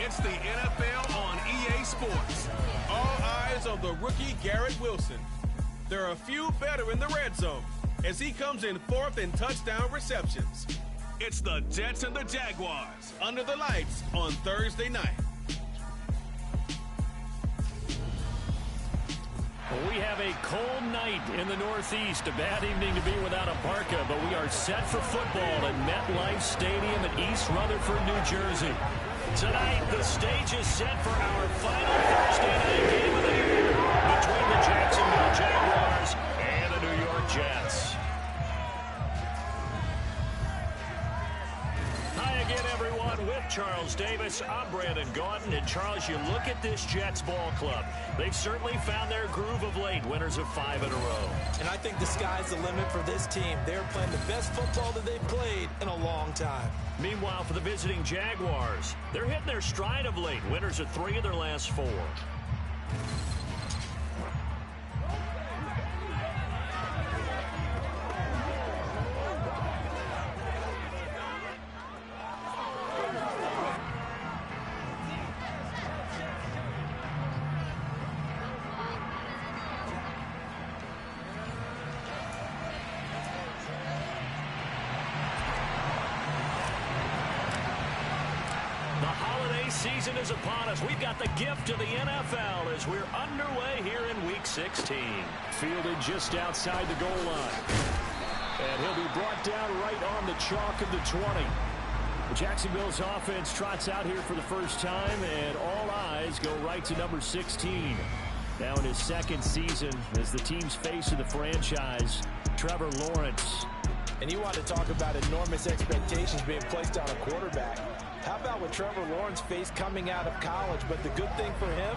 It's the NFL on EA Sports. All eyes on the rookie Garrett Wilson. There are a few better in the red zone as he comes in fourth in touchdown receptions. It's the Jets and the Jaguars under the lights on Thursday night. We have a cold night in the Northeast. A bad evening to be without a parka, but we are set for football at MetLife Stadium in East Rutherford, New Jersey. Tonight, the stage is set for our final Thursday night game of the year between the Jacksonville Jaguars and the New York Jets. Hi again, everyone. With Charles Davis, I'm Brandon Gaudin. And Charles, you look at this Jets ball club. They've certainly found their groove of late, winners of 5 in a row. And I think the sky's the limit for this team. They're playing the best football that they've played in a long time. Meanwhile, for the visiting Jaguars, they're hitting their stride of late, winners of 3 of their last 4. Season is upon us. We've got the gift of the NFL as we're underway here in Week 16. Fielded just outside the goal line. And he'll be brought down right on the chalk of the 20. Jacksonville's offense trots out here for the first time, and all eyes go right to number 16. Now in his second season as the team's face of the franchise, Trevor Lawrence. And you want to talk about enormous expectations being placed on a quarterback. How about what Trevor Lawrence faced coming out of college? But the good thing for him,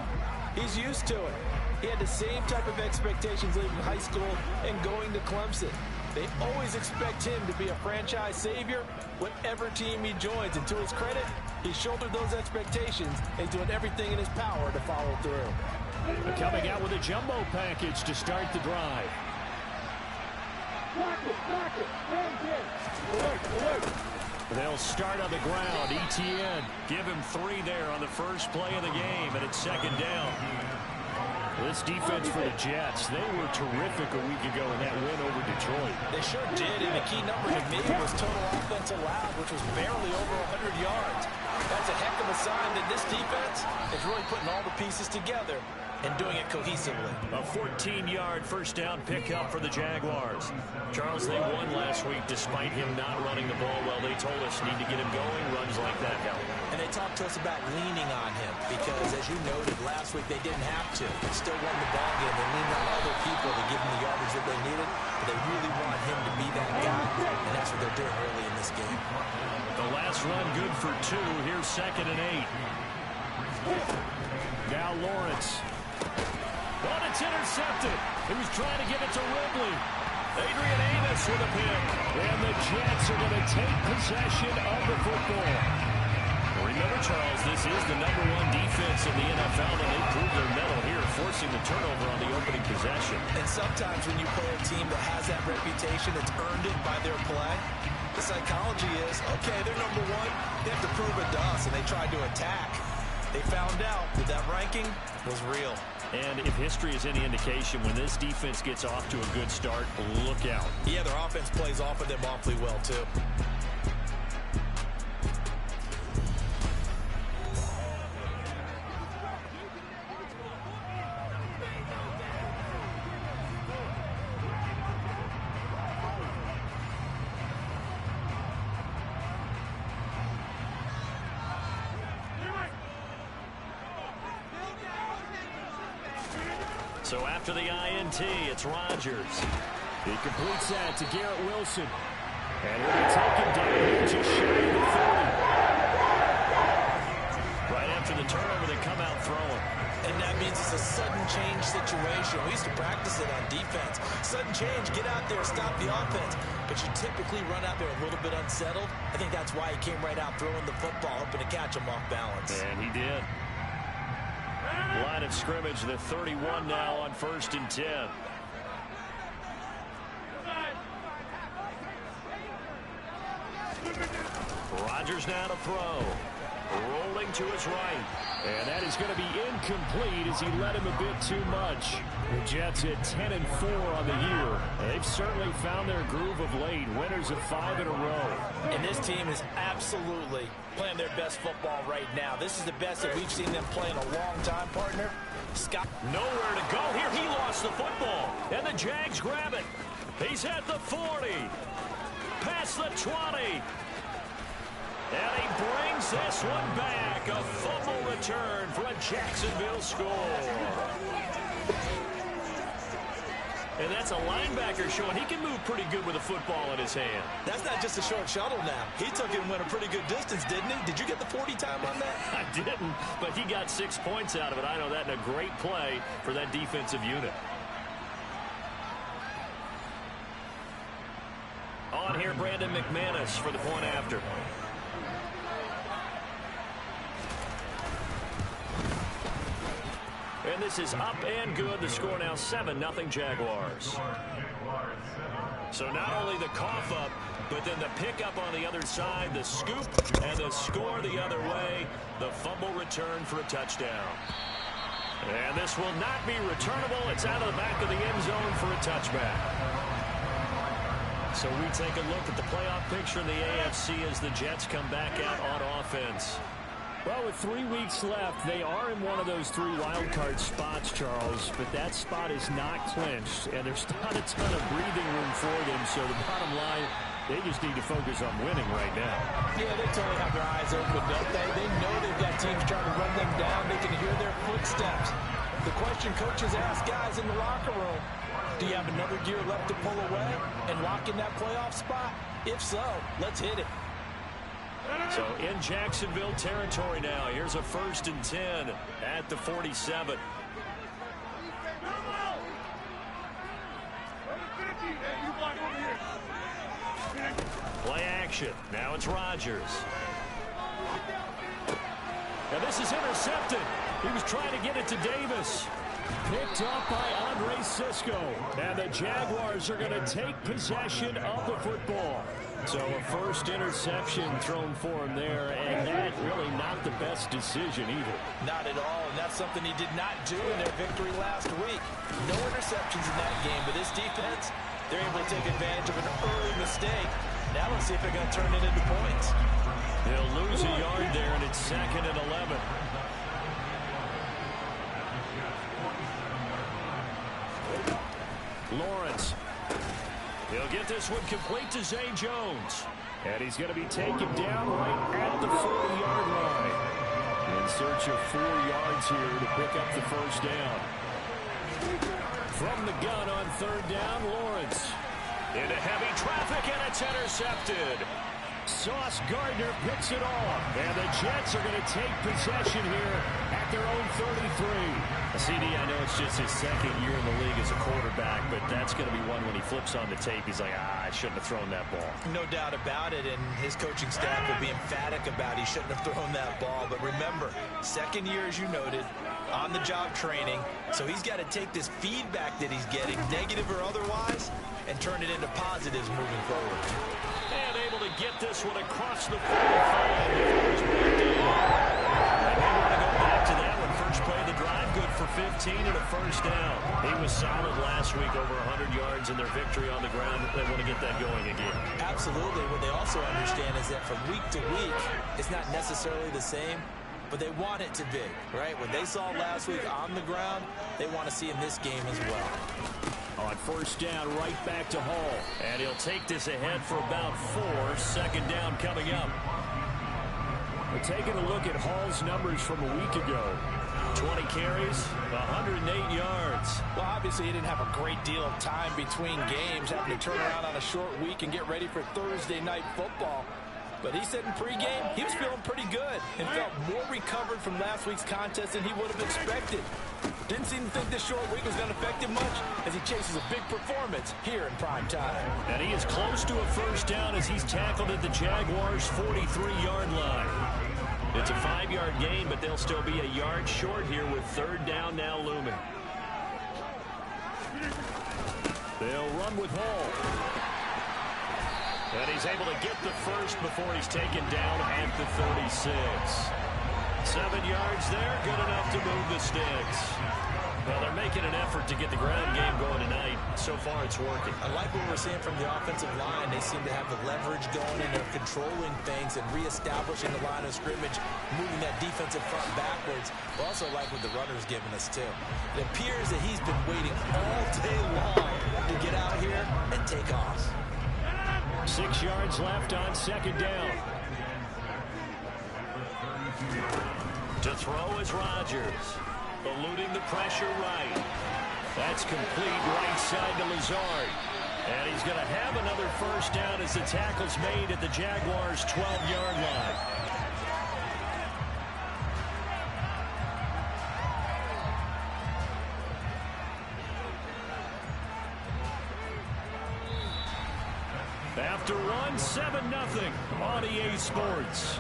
he's used to it. He had the same type of expectations leaving high school and going to Clemson. They always expect him to be a franchise savior, whatever team he joins. And to his credit, he shouldered those expectations and doing everything in his power to follow through. Coming out with a jumbo package to start the drive. They'll start on the ground. ETN, give him 3 there on the first play of the game, and it's second down. This defense for the Jets, they were terrific a week ago in that win over Detroit. They sure did, and the key number to me was total offense allowed, which was barely over 100 yards. That's a heck of a sign that this defense is really putting all the pieces together and doing it cohesively. A 14-yard first down pickup for the Jaguars. Charles, they won last week despite him not running the ball well. They told us need to get him going. Runs like that help. And they talked to us about leaning on him because, as you noted, last week they didn't have to. They still won the ball game. They leaned on other people to give them the yardage that they needed. But they really want him to be that guy, and that's what they're doing early in this game. The last run good for 2. Here's 2nd and 8. Now Lawrence. But it's intercepted. He was trying to give it to Ridley. Adrian Amos with a pick. And the Jets are going to take possession of the football. Remember, Charles, this is the #1 defense in the NFL, and they proved their mettle here, forcing the turnover on the opening possession. And sometimes when you play a team that has that reputation, it's earned it by their play. The psychology is, okay, they're #1. They have to prove it to us, and they tried to attack. They found out that that ranking was real. And if history is any indication, when this defense gets off to a good start, look out. Yeah, their offense plays off of them awfully well, too. So after the INT, it's Rodgers. He completes that to Garrett Wilson. And he'll be taken down just shy of the 30. Right after the turnover, they come out throwing. And that means it's a sudden change situation. We used to practice it on defense. Sudden change, get out there, stop the offense. But you typically run out there a little bit unsettled. I think that's why he came right out throwing the football, hoping to catch him off balance. And he did. Line of scrimmage, the 31 now on 1st and 10. Rodgers now to throw. Rolling to his right. And that is going to be incomplete as he led him a bit too much. The Jets at 10-4 on the year. They've certainly found their groove of late. Winners of 5 in a row. And this team is absolutely playing their best football right now. This is the best that we've seen them play in a long time, partner. Scott. Nowhere to go here. He lost the football. And the Jags grab it. He's at the 40. Past the 20. And he brings this one back. A fumble return for a Jacksonville score. And that's a linebacker showing he can move pretty good with a football in his hand. That's not just a short shuttle now. He took it and went a pretty good distance, didn't he? Did you get the 40 time on that? I didn't, but he got 6 points out of it. I know that in a great play for that defensive unit. On here, Brandon McManus for the point after. And this is up and good. The score now 7-0 Jaguars. So not only the cough up, but then the pickup on the other side, the scoop, and the score the other way. The fumble return for a touchdown. And this will not be returnable. It's out of the back of the end zone for a touchback. So we take a look at the playoff picture in the AFC as the Jets come back out on offense. Well, with 3 weeks left, they are in one of those 3 wildcard spots, Charles, but that spot is not clinched, and there's not a ton of breathing room for them, so the bottom line, they just need to focus on winning right now. Yeah, they totally have their eyes open, don't they? They know they've got teams trying to run them down. They can hear their footsteps. The question coaches ask guys in the locker room, do you have another gear left to pull away and lock in that playoff spot? If so, let's hit it. So in Jacksonville territory now. Here's a 1st and 10 at the 47. Play action. Now it's Rodgers. And this is intercepted. He was trying to get it to Davis. Picked up by Andre Sisco. And the Jaguars are going to take possession of the football. So a first interception thrown for him there, and that really not the best decision either. Not at all, and that's something he did not do in their victory last week. No interceptions in that game, but this defense, they're able to take advantage of an early mistake. Now let's see if they're going to turn it into points. They'll lose a yard there, and it's 2nd and 11. Lawrence. He'll get this one complete to Zay Jones. And he's going to be taken down right at the 40-yard line. In search of 4 yards here to pick up the first down. From the gun on 3rd down, Lawrence. Into heavy traffic, and it's intercepted. Sauce Gardner picks it off. And the Jets are going to take possession here at their own 33. CD, I know it's just his 2nd year in the league as a quarterback, but that's going to be one when he flips on the tape. He's like, I shouldn't have thrown that ball. No doubt about it, and his coaching staff will be emphatic about he shouldn't have thrown that ball. But remember, 2nd year, as you noted, on-the-job training. So he's got to take this feedback that he's getting, negative or otherwise, and turn it into positives moving forward. And able to get this one across the 45. And they want to go back to that one. First play of the drive, good for 15 and a first down. He was solid last week, over 100 yards in their victory on the ground. They want to get that going again. Absolutely. What they also understand is that from week to week, it's not necessarily the same, but they want it to be, right? What they saw last week on the ground, they want to see in this game as well. On first down, right back to Hall. And he'll take this ahead for about 4. 2nd down coming up. We're taking a look at Hall's numbers from a week ago. 20 carries, 108 yards. Well, obviously he didn't have a great deal of time between games, having to turn around on a short week and get ready for Thursday night football. But he said in pregame he was feeling pretty good and felt more recovered from last week's contest than he would have expected. Didn't seem to think this short week was going to affect him much as he chases a big performance here in prime time. And he is close to a first down as he's tackled at the Jaguars' 43-yard line. It's a 5-yard gain, but they'll still be a yard short here with 3rd down now looming. They'll run with Hall. And he's able to get the first before he's taken down at the 36. 7 yards there, good enough to move the sticks. Well, they're making an effort to get the ground game going tonight. So far, it's working. I like what we're seeing from the offensive line. They seem to have the leverage going, and they're controlling things and reestablishing the line of scrimmage, moving that defensive front backwards. I also like what the runner's giving us, too. It appears that he's been waiting all day long to get out here and take off. 6 yards left on second down. To throw is Rodgers. Eluding the pressure right. That's complete right side to Lazard. And he's going to have another first down as the tackle's made at the Jaguars' 12-yard line. After one, 7-0 on EA Sports.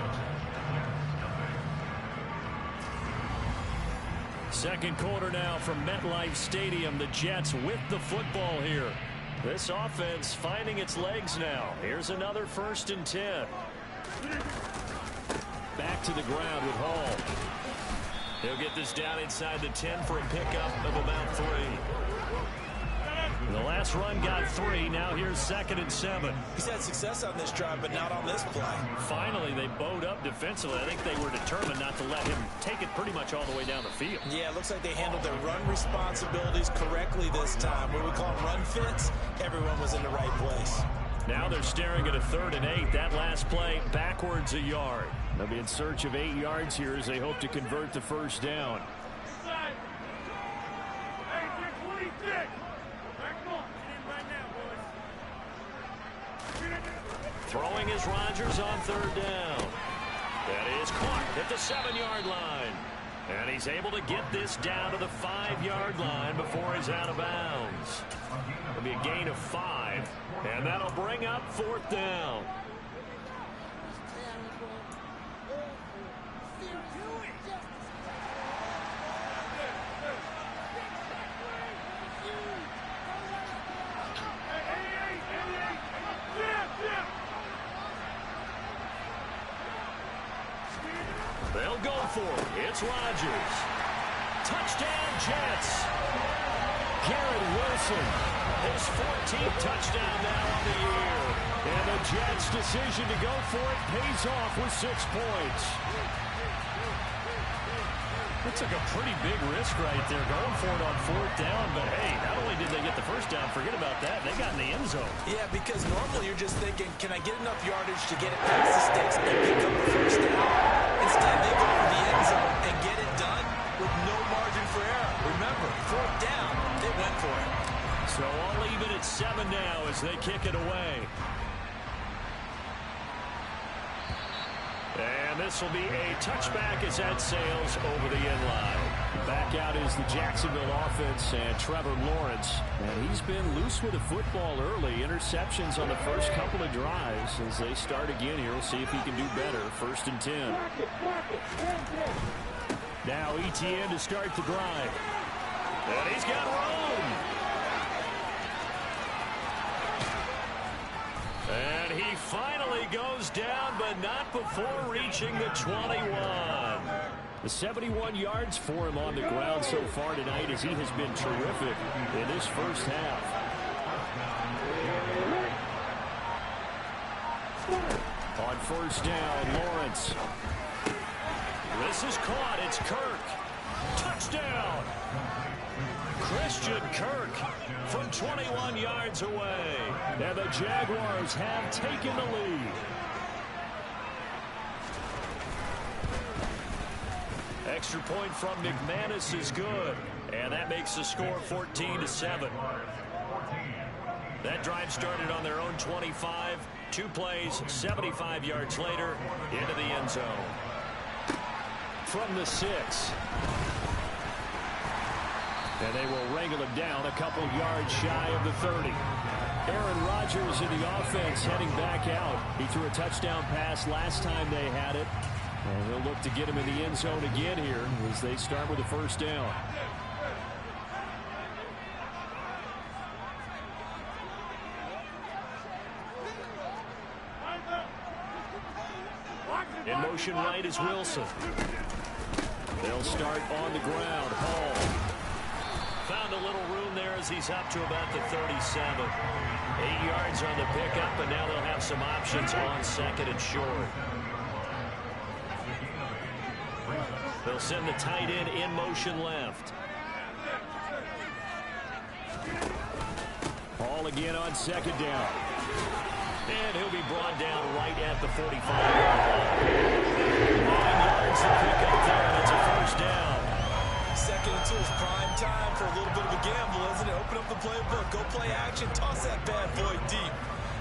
Second quarter now from MetLife Stadium. The Jets with the football here. This offense finding its legs now. Here's another 1st and 10. Back to the ground with Hall. He'll get this down inside the 10 for a pickup of about 3. The last run got 3. Now here's 2nd and 7. He's had success on this drive, but not on this play. Finally, they bowed up defensively. I think they were determined not to let him take it pretty much all the way down the field. Yeah, it looks like they handled their run responsibilities correctly this time. What we call them run fits, everyone was in the right place. Now they're staring at a 3rd and 8. That last play, backwards a yard. They'll be in search of 8 yards here as they hope to convert the first down. Throwing is Rodgers on 3rd down. That is caught at the 7-yard line. And he's able to get this down to the 5-yard line before he's out of bounds. It'll be a gain of 5. And that'll bring up 4th down. They'll go for it. It's Rodgers. Touchdown, Jets. Garrett Wilson, his 14th touchdown now on the year. And the Jets' decision to go for it pays off with 6 points. That took a pretty big risk right there, going for it on 4th down. But, hey, not only did they get the first down, forget about that, they got in the end zone. Yeah, because normally you're just thinking, can I get enough yardage to get it past the sticks and pick up the first down? Instead, they go for the end zone and get it done with no margin for error. Remember, 4th down, they went for it. So all even at 7 now as they kick it away. And this will be a touchback as that sails over the end line. Back out is the Jacksonville offense and Trevor Lawrence. And he's been loose with the football early. Interceptions on the first couple of drives. As they start again here, we'll see if he can do better. 1st and 10. Now ETN to start the drive. And he's got room. And he finally goes down, but not before reaching the 21. The 71 yards for him on the ground so far tonight as he has been terrific in this first half. On 1st down, Lawrence. This is caught. It's Kirk. Touchdown. Christian Kirk from 21 yards away. And the Jaguars have taken the lead. Extra point from McManus is good. And that makes the score 14-7. That drive started on their own 25. 2 plays, 75 yards later, into the end zone. From the 6. And they will wrangle him down a couple yards shy of the 30. Aaron Rodgers in the offense heading back out. He threw a touchdown pass last time they had it. And he'll look to get him in the end zone again here as they start with the first down. In motion right is Wilson. They'll start on the ground. Hall found a little room there as he's up to about the 37. 8 yards on the pickup, and now they'll have some options on second and short. They'll send the tight end in motion left. Hall again on second down. And he'll be brought down right at the 45-yard line. 9 yards to pick up there, and it's a first down. Second and 2 is prime time for a little bit of a gamble, isn't it? Open up the playbook, go play action, toss that bad boy deep.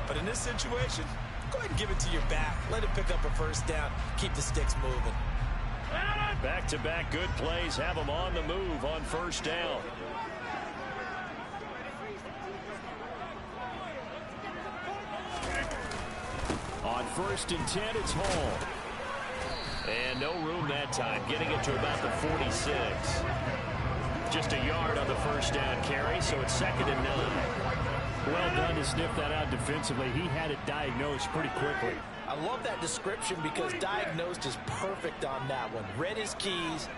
But in this situation, go ahead and give it to your back. Let him pick up a first down. Keep the sticks moving. Back-to-back good plays have them on the move on first down. On 1st and 10, it's Hall. And no room that time, getting it to about the 46. Just a yard on the first down carry, so it's 2nd and 9. Well done to sniff that out defensively. He had it diagnosed pretty quickly. I love that description because diagnosed is perfect on that one. Read his keys,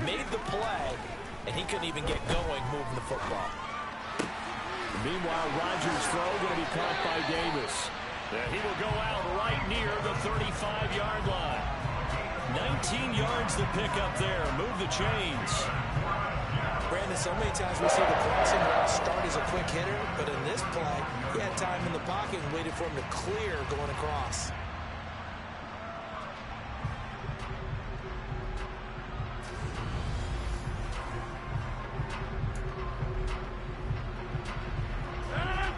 made the play, and he couldn't even get going moving the football. Meanwhile, Rodgers' throw going to be caught by Davis. He will go out right near the 35-yard line. 19 yards to pick up there. Move the chains. Brandon, so many times we see the crossing route start as a quick hitter, but in this play, he had time in the pocket and waited for him to clear going across.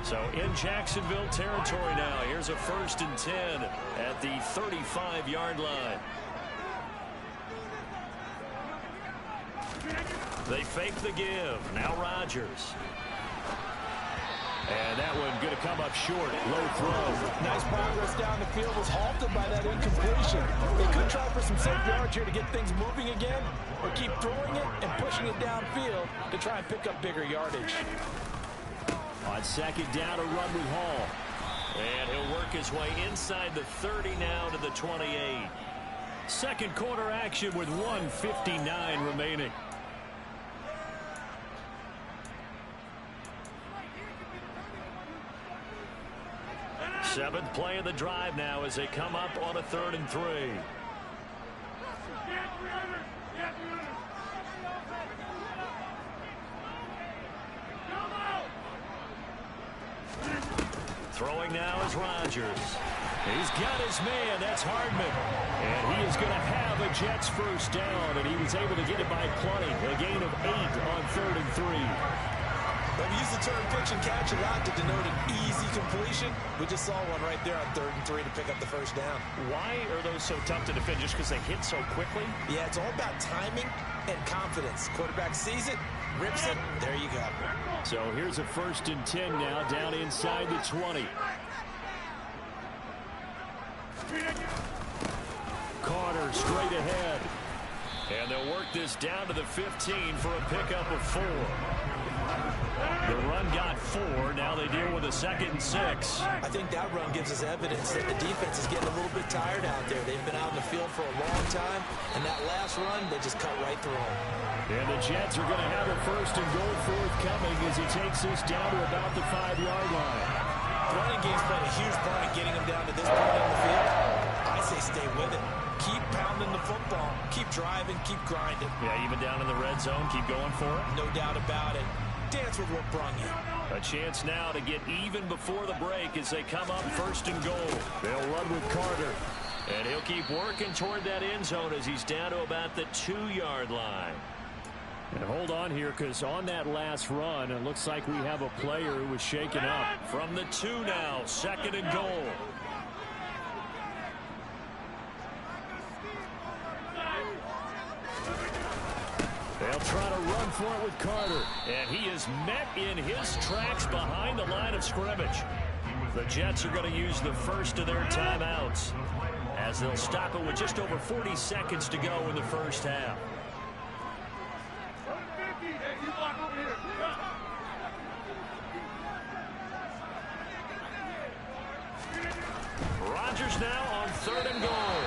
So in Jacksonville territory now. Here's a 1st and 10 at the 35-yard line. They fake the give. Now Rodgers. And that one going to come up short. Low throw. Nice progress down the field, was halted by that incompletion. They could try for some safe yards here to get things moving again, or keep throwing it and pushing it downfield to try and pick up bigger yardage. On 2nd down, a run with Hall. And he'll work his way inside the 30 now to the 28. Second quarter action with 1:59 remaining. Seventh play of the drive now as they come up on a 3rd and 3. Throwing now is Rodgers. He's got his man. That's Hardman. And he is going to have a Jets first down, and he was able to get it by plenty. A gain of 8 on 3rd and 3. But we use the term pitch and catch a lot to denote an easy completion. We just saw one right there on 3rd and 3 to pick up the first down. Why are those so tough to defend? Just because they hit so quickly? Yeah, it's all about timing and confidence. Quarterback sees it, rips it, there you go. So here's a 1st and 10 now down inside the 20. Carter straight ahead. And they'll work this down to the 15 for a pickup of 4. The run got 4. Now they deal with a 2nd and 6. I think that run gives us evidence that the defense is getting a little bit tired out there. They've been out in the field for a long time, and that last run, they just cut right through them. And the Jets are going to have a 1st and goal forthcoming as he takes this down to about the 5-yard line. The running game's playing a huge part in getting them down to this point on the field. I say stay with it. Keep pounding the football. Keep driving. Keep grinding. Yeah, even down in the red zone, keep going for it. No doubt about it. Dance with what brung you. A chance now to get even before the break as they come up 1st and goal. They'll run with Carter. And he'll keep working toward that end zone as he's down to about the 2-yard line. And hold on here, because on that last run, it looks like we have a player who was shaken up. From the 2 now, 2nd and goal. They'll try to run for it with Carter. And he is met in his tracks behind the line of scrimmage. The Jets are going to use the first of their timeouts as they'll stop it with just over 40 seconds to go in the first half. Rodgers now on 3rd and goal.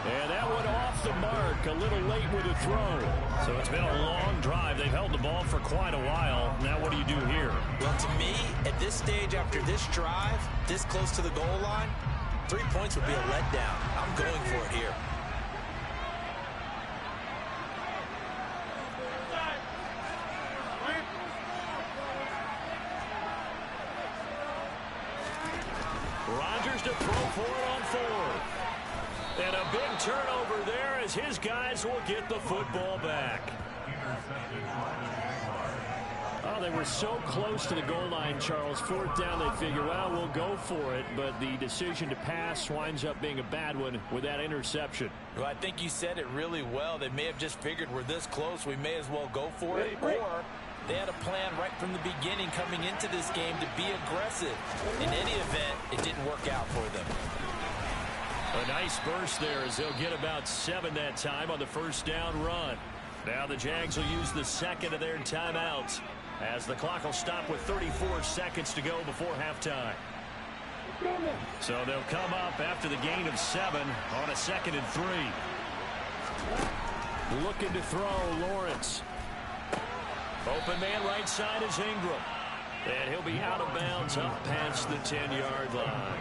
And that one off the mark, a little late with the throw. So it's been a long drive. They've held the ball for quite a while. Now what do you do here? Well, to me, at this stage after this drive, this close to the goal line, 3 points would be a letdown. I'm going for it here. Rodgers to throw for it on fourth. And a big turnover there as his guys will get the football back. Oh, they were so close to the goal line, Charles. Fourth down, they figure, well, we'll go for it. But the decision to pass winds up being a bad one with that interception. Well, I think you said it really well. They may have just figured we're this close, we may as well go for it. Or they had a plan right from the beginning coming into this game to be aggressive. In any event, it didn't work out for them. A nice burst there as they'll get about 7 that time on the first down run. Now the Jags will use the second of their timeouts as the clock will stop with 34 seconds to go before halftime. So they'll come up after the gain of 7 on a 2nd and 3. Looking to throw, Lawrence. Open man right side is Ingram. And he'll be out of bounds up past the 10-yard line.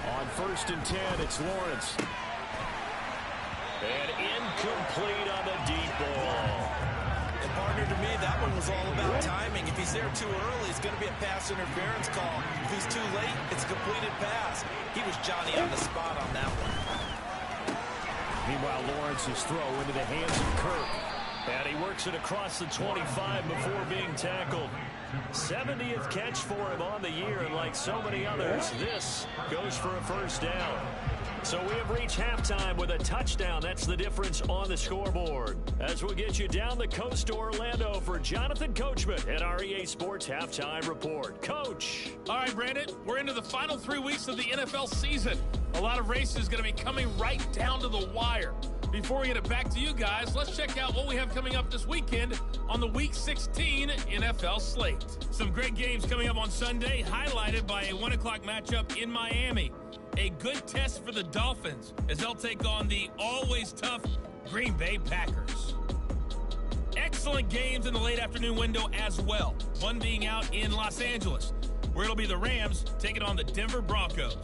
On 1st and 10, it's Lawrence. And incomplete on the deep ball. And partner, to me, that one was all about timing. If he's there too early, it's going to be a pass interference call. If he's too late, it's a completed pass. He was Johnny on the spot on that one. Meanwhile, Lawrence's throw into the hands of Kirk. And he works it across the 25 before being tackled. 70th catch for him on the year, and like so many others, this goes for a first down. So we have reached halftime with a touchdown. That's the difference on the scoreboard. As we'll get you down the coast to Orlando for Jonathan Coachman at our EA Sports Halftime Report. Coach. All right, Brandon, we're into the final 3 weeks of the NFL season. A lot of races going to be coming right down to the wire. Before we get it back to you guys, let's check out what we have coming up this weekend on the Week 16 NFL slate. Some great games coming up on Sunday, highlighted by a 1 o'clock matchup in Miami. A good test for the Dolphins as they'll take on the always tough Green Bay Packers. Excellent games in the late afternoon window as well. One being out in Los Angeles, where it'll be the Rams taking on the Denver Broncos.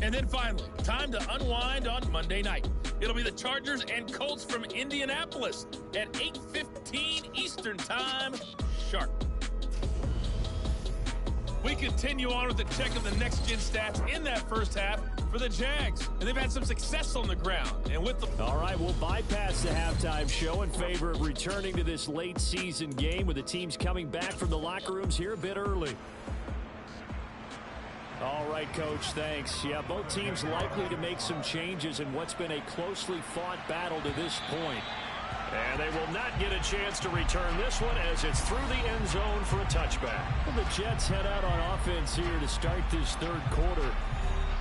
And then finally, time to unwind on Monday night. It'll be the Chargers and Colts from Indianapolis at 8:15 Eastern Time sharp. We continue on with the check of the next-gen stats in that first half for the Jags. And they've had some success on the ground. And with the... All right, we'll bypass the halftime show in favor of returning to this late-season game with the teams coming back from the locker rooms here a bit early. All right, Coach, thanks. Yeah, both teams likely to make some changes in what's been a closely fought battle to this point. And they will not get a chance to return this one as it's through the end zone for a touchback. Well, the Jets head out on offense here to start this third quarter.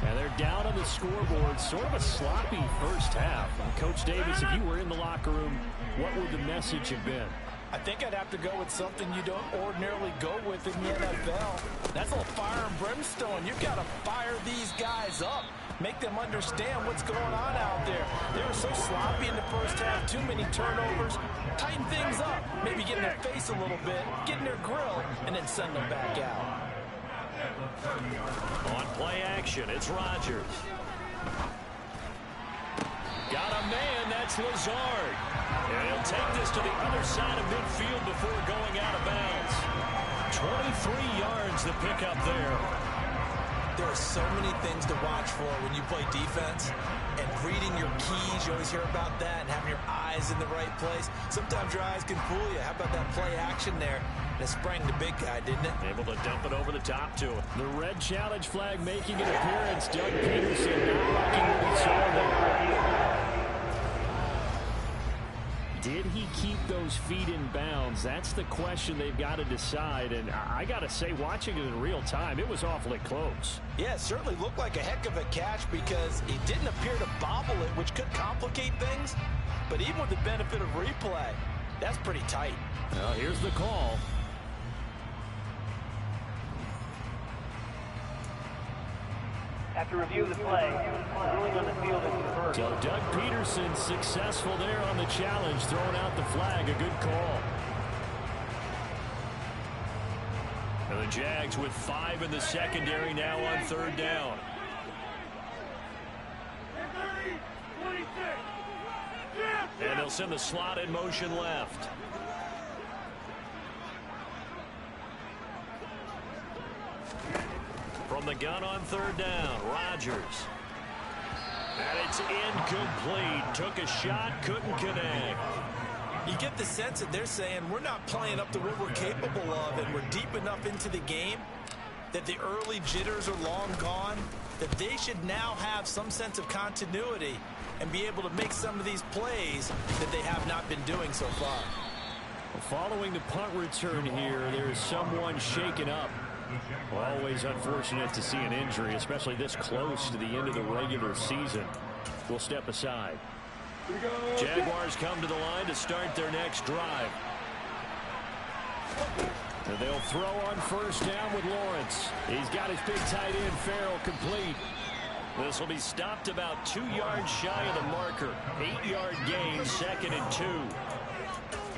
And they're down on the scoreboard, sort of a sloppy first half. And Coach Davis, if you were in the locker room, what would the message have been? I think I'd have to go with something you don't ordinarily go with in the NFL. That's a little fire and brimstone. You've got to fire these guys up. Make them understand what's going on out there. They were so sloppy in the first half, too many turnovers. Tighten things up. Maybe get in their face a little bit, get in their grill, and then send them back out. On play action, it's Rodgers. Got a man, that's Lazard. And he'll take this to the other side of midfield before going out of bounds. 23 yards the pickup there. There are so many things to watch for when you play defense. And reading your keys, you always hear about that, and having your eyes in the right place. Sometimes your eyes can fool you. How about that play action there? That sprang the big guy, didn't it? Able to dump it over the top to him. The red challenge flag making an appearance. Doug Peterson not liking what he saw there. Did he keep those feet in bounds? That's the question they've got to decide. And I got to say, watching it in real time, it was awfully close. Yeah, it certainly looked like a heck of a catch because he didn't appear to bobble it, which could complicate things. But even with the benefit of replay, that's pretty tight. Well, here's the call. After review of the play, ruling on the field is reversed. So Doug Peterson successful there on the challenge, throwing out the flag. A good call. And the Jags with 5 in the secondary now on 3rd down. And they'll send the slot in motion left. From the gun on 3rd down, Rodgers. And it's incomplete. Took a shot, couldn't connect. You get the sense that they're saying we're not playing up to what we're capable of, and we're deep enough into the game that the early jitters are long gone, that they should now have some sense of continuity and be able to make some of these plays that they have not been doing so far. Following the punt return here, there is someone shaken up. Always unfortunate to see an injury, especially this close to the end of the regular season. We'll step aside. Jaguars come to the line to start their next drive. And they'll throw on 1st down with Lawrence. He's got his big tight end, Farrell, complete. This will be stopped about 2 yards shy of the marker. 8-yard gain, 2nd and 2.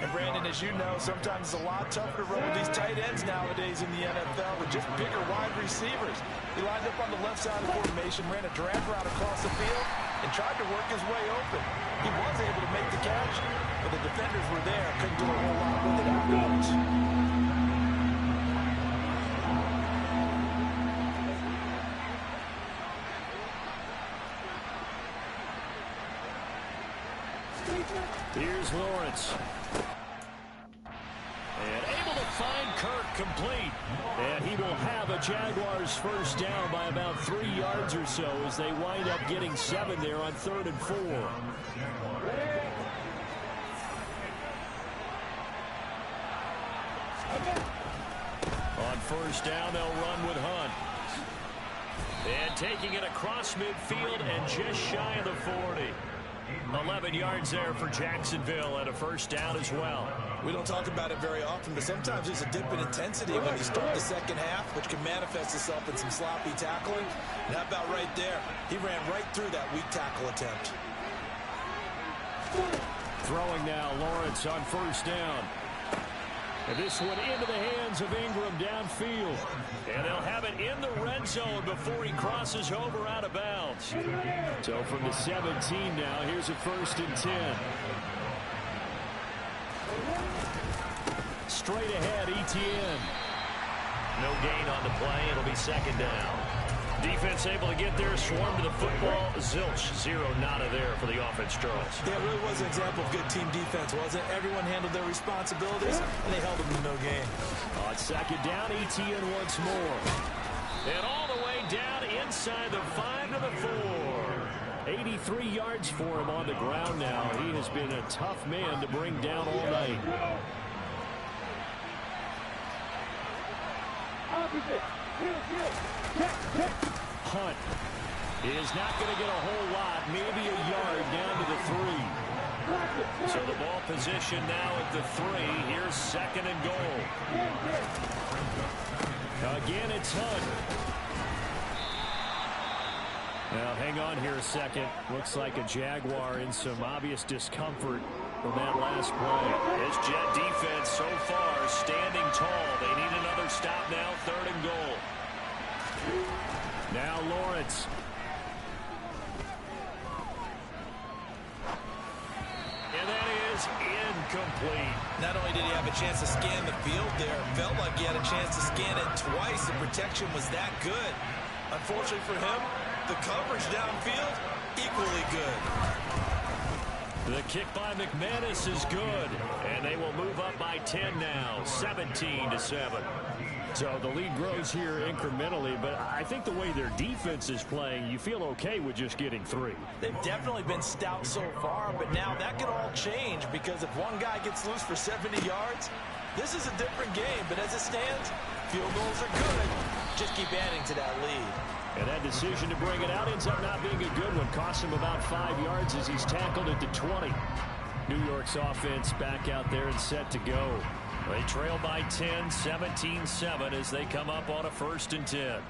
And Brandon, as you know, sometimes it's a lot tougher to run with these tight ends nowadays in the NFL with just bigger wide receivers. He lined up on the left side of the formation, ran a drag route across the field, and tried to work his way open. He was able to make the catch, but the defenders were there, couldn't do a whole lot with it afterwards. Here's Lawrence. And able to find Kirk complete. And he will have a Jaguars 1st down by about 3 yards or so as they wind up getting 7 there on 3rd and 4. On 1st down, they'll run with Hunt. And taking it across midfield and just shy of the 40. 11 yards there for Jacksonville and a 1st down as well. We don't talk about it very often, but sometimes there's a dip in intensity when you start the second half, which can manifest itself in some sloppy tackling. And how about right there? He ran right through that weak tackle attempt. Throwing now, Lawrence on 1st down. And this one into the hands of Ingram downfield. And they'll have it in the red zone before he crosses over out of bounds. So from the 17 now, here's a 1st and 10. Straight ahead, Etienne. No gain on the play. It'll be 2nd down. Defense able to get there, swarm to the football. Zilch, 0 nada there for the offense, Charles. Yeah, it really was an example of good team defense, wasn't it? Everyone handled their responsibilities, and they held them to no gain. On 2nd down, Etienne once more. And all the way down inside the 5 to the 4. 83 yards for him on the ground now. He has been a tough man to bring down all night. Hunt is not going to get a whole lot, maybe a yard down to the 3. So the ball position now at the 3. Here's 2nd and goal. Again, it's Hunt. Now, hang on here a second. Looks like a Jaguar in some obvious discomfort from that last play. This Jet defense so far standing tall. They need another stop now, 3rd and goal. Now Lawrence. And that is incomplete. Not only did he have a chance to scan the field there, felt like he had a chance to scan it twice. The protection was that good. Unfortunately for him, the coverage downfield, equally good. The kick by McManus is good, and they will move up by 10 now, 17-7. So the lead grows here incrementally, but I think the way their defense is playing, you feel okay with just getting 3. They've definitely been stout so far, but now that could all change because if one guy gets loose for 70 yards, this is a different game. But as it stands, field goals are good. Just keep adding to that lead. And that decision to bring it out ends up not being a good one. Costs him about 5 yards as he's tackled at the 20. New York's offense back out there and set to go. They trail by 10, 17-7 as they come up on a 1st and 10.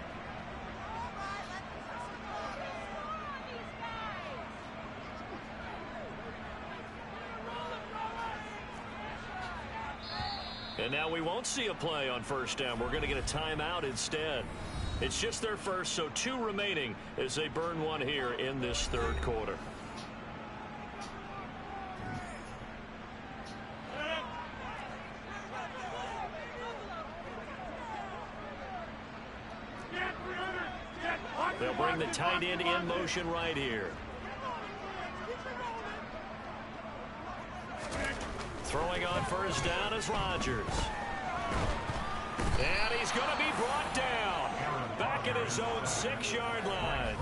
And now we won't see a play on first down. We're going to get a timeout instead. It's just their first, so 2 remaining as they burn one here in this third quarter. They'll bring the tight end in motion right here. Throwing on first down is Rodgers. And he's going to be brought down. Back at his own 6-yard line.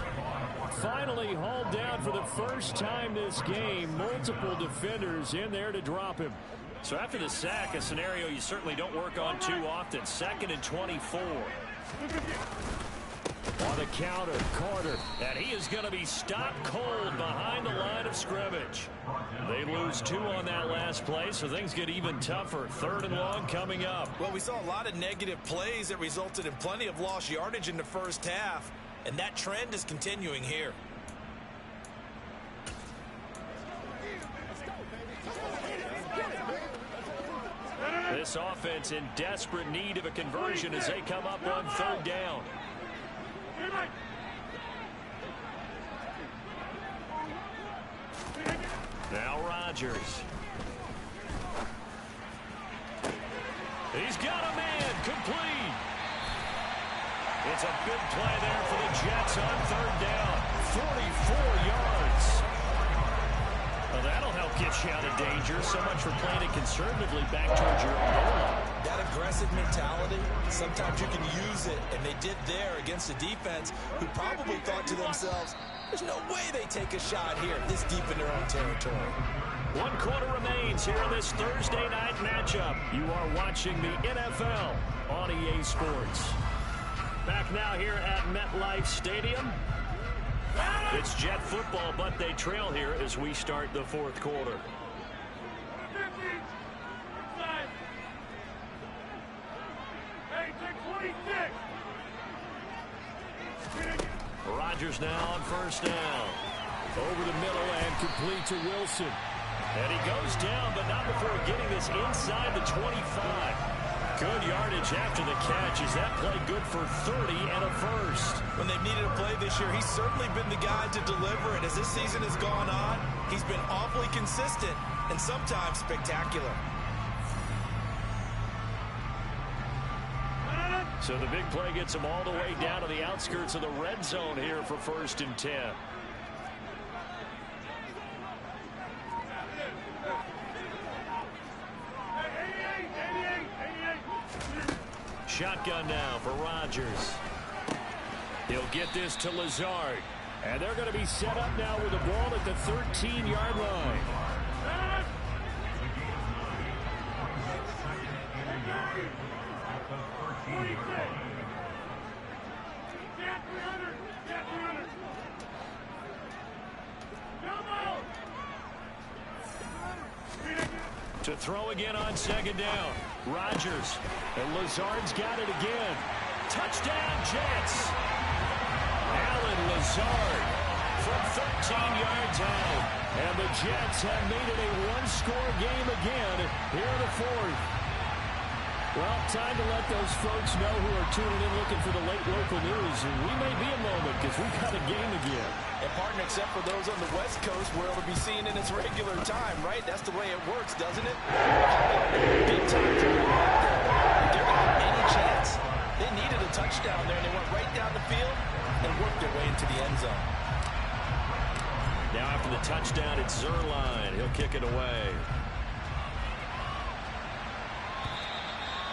Finally hauled down for the first time this game. Multiple defenders in there to drop him. So after the sack, a scenario you certainly don't work on too often. 2nd and 24. On the counter, Carter. And he is going to be stopped cold behind the line of scrimmage. They lose 2 on that last play, so things get even tougher. 3rd and long coming up. Well, we saw a lot of negative plays that resulted in plenty of lost yardage in the first half, and that trend is continuing here. This offense in desperate need of a conversion as they come up on 3rd down. Now Rodgers. He's got a man complete. It's a big play there for the Jets on 3rd down. 44 yards. Well, that'll help get you out of danger. So much for playing it conservatively back towards your own goal line. That aggressive mentality, sometimes you can use it, and they did there against a defense who probably thought to themselves, there's no way they take a shot here this deep in their own territory. 1 quarter remains here in this Thursday night matchup. You are watching the NFL on EA Sports. Back now here at MetLife Stadium. It's Jet football, but they trail here as we start the 4th quarter. Rodgers now on first down. Over the middle and complete to Wilson. And he goes down, but not before getting this inside the 25. Good yardage after the catch. Is that play good for 30 and a first? When they've needed a play this year, he's certainly been the guy to deliver it. As this season has gone on, he's been awfully consistent and sometimes spectacular. So the big play gets him all the way down to the outskirts of the red zone here for 1st and 10. Shotgun now for Rodgers. He'll get this to Lazard. And they're going to be set up now with the ball at the 13-yard line. To throw again on 2nd down. Rodgers. And Lazard's got it again. Touchdown, Jets. Alan Lazard from 13 yards out. And the Jets have made it a 1-score game again here in the 4th. Well, time to let those folks know who are tuning in looking for the late local news. And we may be a moment because we've got a game again. And, partner, except for those on the West Coast where it'll be seen in its regular time, right? That's the way it works, doesn't it? Big time drive out there. If they're going to have any chance, they needed a touchdown there, and they went right down the field and worked their way into the end zone. Now after the touchdown, it's Zerline. He'll kick it away.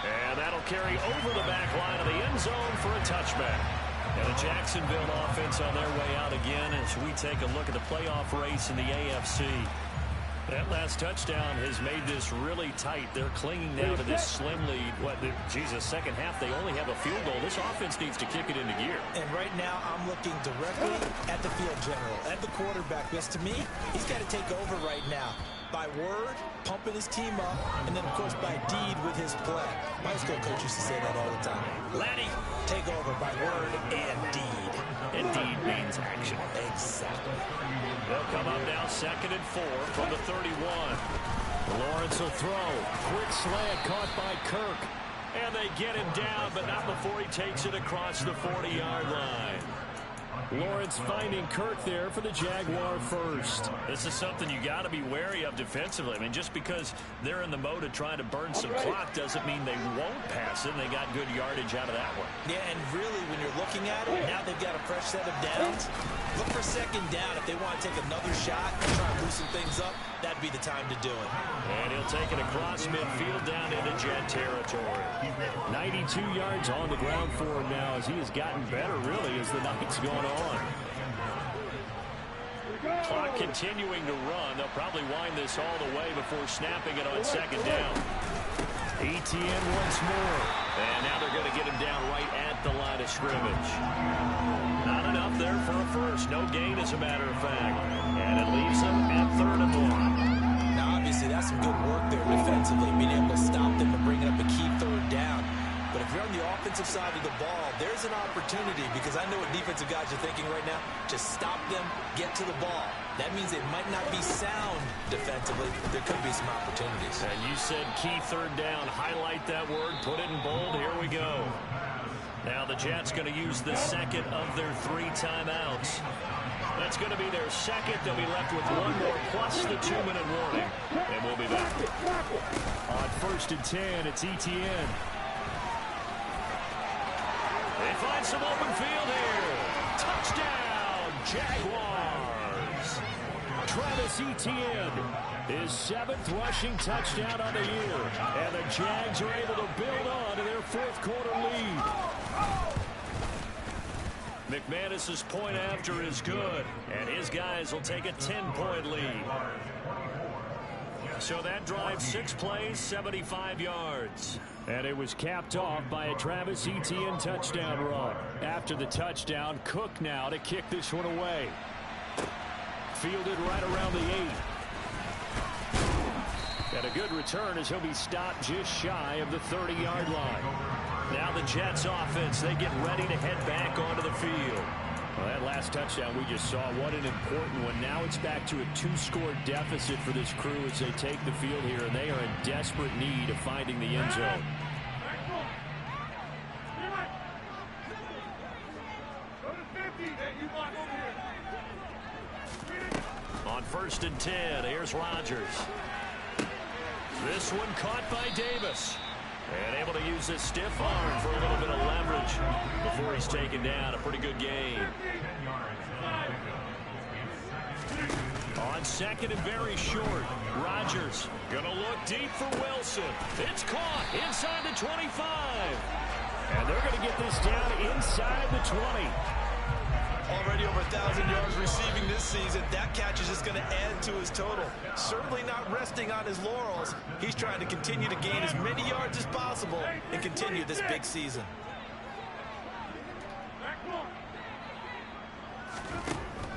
And that'll carry over the back line of the end zone for a touchback. And the Jacksonville offense on their way out again as we take a look at the playoff race in the AFC. That last touchdown has made this really tight. They're clinging now to this slim lead. Second half, they only have a field goal. This offense needs to kick it into gear. And right now, I'm looking directly at the field general, at the quarterback. Because to me, he's got to take over right now. By word, pumping his team up, and then, of course, by deed with his play. My school coach used to say that all the time. Laddie, take over by word and deed. And deed means action. Exactly. They'll come up now 2nd and 4 from the 31. Lawrence will throw. Quick slant caught by Kirk. And they get him down, but not before he takes it across the 40-yard line. Lawrence finding Kirk there for the Jaguar first. This is something you got to be wary of defensively. I mean, just because they're in the mode of trying to burn some clock doesn't mean they won't pass it. And they got good yardage out of that one. Yeah, and really, when you're looking at it, now they've got a fresh set of downs. Look for second down. If they want to take another shot and try and loosen things up, that'd be the time to do it. And he'll take it across midfield down into Jet territory. 92 yards on the ground for him now as he has gotten better, really, as the night's gone on. Clock continuing to run. They'll probably wind this all the way before snapping it on second down. ETN once more. And now they're going to get him down right at the line of scrimmage. Not enough there for a first. No gain, as a matter of fact. And it leaves them at 3rd and 1. Now, obviously, that's some good work there defensively, being able to stop them and bringing up a key 3rd down. But if you're on the offensive side of the ball, there's an opportunity, because I know what defensive guys are thinking right now. Just stop them, get to the ball. That means they might not be sound defensively. There could be some opportunities. And you said key 3rd down. Highlight that word. Put it in bold. Here we go. Now the Jets going to use the second of their 3 timeouts. That's going to be their second. They'll be left with 1 more plus the 2-minute warning. And we'll be back. On 1st and 10, it's ETN. They find some open field here. Touchdown, Jaguars. Travis Etienne, his 7th rushing touchdown on the year. And the Jags are able to build on to their 4th quarter lead. McManus's point after is good. And his guys will take a 10-point lead. So that drive, 6 plays, 75 yards. And it was capped off by a Travis Etienne touchdown run. After the touchdown, Cook now to kick this one away. Fielded right around the 8. And a good return as he'll be stopped just shy of the 30-yard line. Now the Jets offense, they get ready to head back onto the field. Well, that last touchdown we just saw, what an important one. Now it's back to a 2-score deficit for this crew as they take the field here, and they are in desperate need of finding the end zone. On 1st and 10, here's Rodgers. This one caught by Davis. And able to use his stiff arm for a little bit of leverage before he's taken down. A pretty good gain. On 2nd and very short, Rodgers gonna look deep for Wilson. It's caught inside the 25. And they're going to get this down inside the 20. Already over 1,000 yards receiving this season. That catch is just going to add to his total. Certainly not resting on his laurels. He's trying to continue to gain as many yards as possible and continue this big season.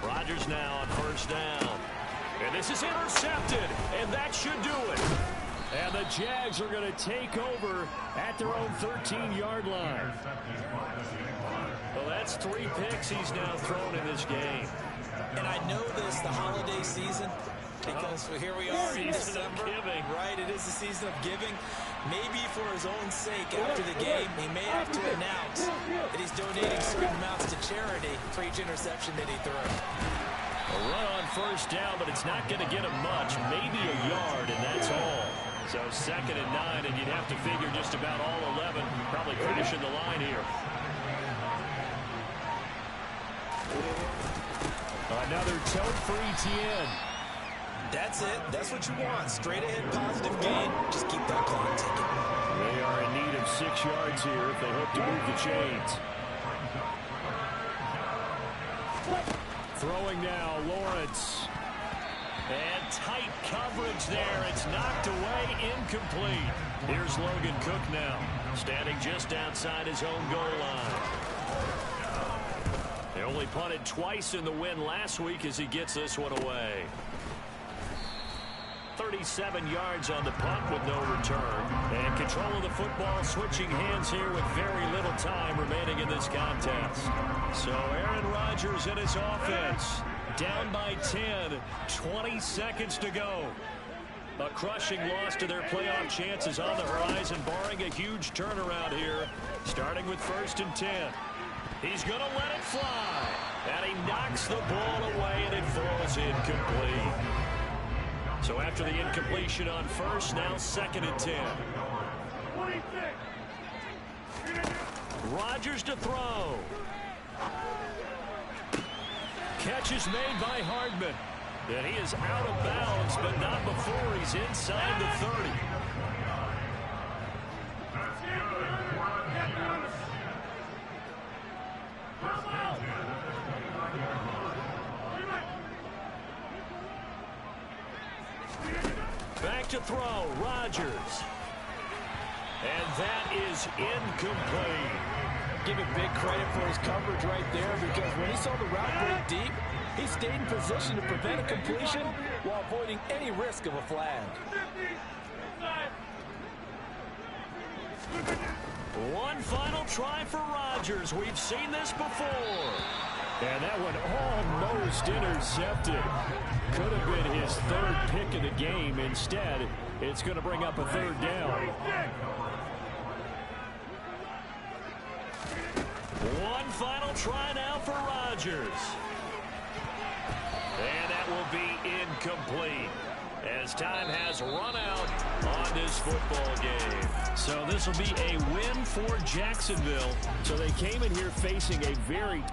Rodgers now on 1st down. And this is intercepted, and that should do it. And the Jags are going to take over at their own 13-yard line. Well, that's 3 picks he's now thrown in this game. And I know this, the holiday season, because here we are in December. Right, it is the season of giving. Maybe for his own sake, after the game, he may have to announce that he's donating certain amounts to charity for each interception that he threw. A run on 1st down, but it's not going to get him much. Maybe a yard, and that's all. So 2nd and 9, and you'd have to figure just about all 11 probably crashing the line here. Another tote for ETN. That's it. That's what you want. Straight ahead positive gain. Just keep that clock ticking. They are in need of 6 yards here if they hope to move the chains. Throwing now, Lawrence. And tight coverage there. It's knocked away, incomplete. Here's Logan Cook now, standing just outside his own goal line. They only punted twice in the win last week as he gets this one away. 37 yards on the punt with no return. And control of the football switching hands here with very little time remaining in this contest. So Aaron Rodgers and his offense down by 10, 20 seconds to go. A crushing loss to their playoff chances on the horizon, barring a huge turnaround here, starting with 1st and 10. He's going to let it fly, and he knocks the ball away, and it falls incomplete. So after the incompletion on 1st, now 2nd and 10. Rodgers to throw. Catch is made by Hardman. And he is out of bounds, but not before he's inside the 30. Back to throw, Rodgers. And that is incomplete. Give him big credit for his coverage right there, because when he saw the route break deep, he stayed in position to prevent a completion while avoiding any risk of a flag. One final try for Rodgers. We've seen this before. And that one almost intercepted. Could have been his 3rd pick of the game. Instead, it's going to bring up a 3rd down. One final try now for Rodgers. And that will be incomplete, as time has run out on this football game. So this will be a win for Jacksonville. So they came in here facing a very